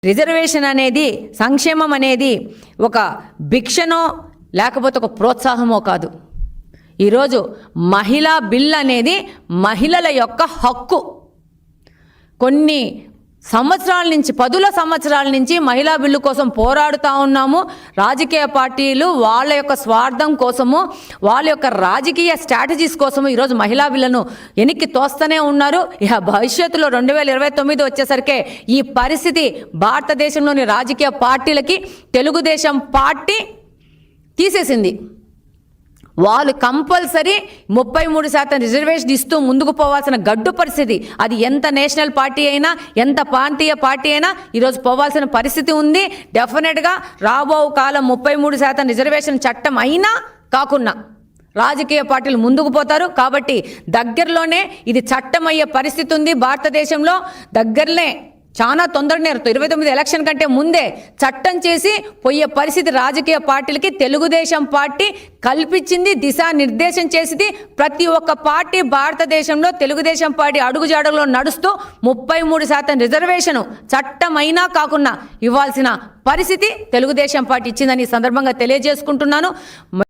Reservation అనేది, సంక్షేమం అనేది ఒక భిక్షనో లేకపోతే ఒక ప్రోత్సాహమో కాదు. ఈరోజు మహిళా బిల్ అనేది మహిళల యొక్క హక్కు. కొన్ని సంవత్సరాల నుంచి, 10 సంవత్సరాల నుంచి మహిళా బిల్లు కోసం పోరాడుతూ ఉన్నాము. రాజకీయ పార్టీలు వాళ్ళ యొక్క స్వార్థం కోసము, వాళ్ళ యొక్క రాజకీయ స్ట్రాటజీస్ కోసము ఈరోజు మహిళా బిల్లును వెనక్కి తోస్తూనే ఉన్నారు. ఇక భవిష్యత్తులో 2029 వచ్చేసరికి ఈ పరిస్థితి భారతదేశంలోని రాజకీయ పార్టీలకి తెలుగుదేశం పార్టీ తీసేసింది. వాళ్ళు కంపల్సరీ 33% రిజర్వేషన్ ఇస్తూ ముందుకు పోవాల్సిన గడ్డు పరిస్థితి. అది ఎంత నేషనల్ పార్టీ అయినా, ఎంత ప్రాంతీయ పార్టీ అయినా ఈరోజు పోవాల్సిన పరిస్థితి ఉంది. డెఫినెట్గా రాబో కాలం 33% రిజర్వేషన్ చట్టం అయినా కాకున్నా రాజకీయ పార్టీలు ముందుకు పోతారు. కాబట్టి దగ్గరలోనే ఇది చట్టం అయ్యే పరిస్థితి ఉంది భారతదేశంలో. దగ్గరనే చాలా తొందరనే 29 ఎలక్షన్ కంటే ముందే చట్టం చేసి పోయే పరిస్థితి రాజకీయ పార్టీలకి తెలుగుదేశం పార్టీ కల్పించింది, దిశానిర్దేశం చేసింది. ప్రతి ఒక్క పార్టీ భారతదేశంలో తెలుగుదేశం పార్టీ అడుగుజాడలో నడుస్తూ 33% రిజర్వేషన్ చట్టం అయినా కాకుండా ఇవ్వాల్సిన పరిస్థితి తెలుగుదేశం పార్టీ ఇచ్చిందని ఈ సందర్భంగా తెలియజేసుకుంటున్నాను.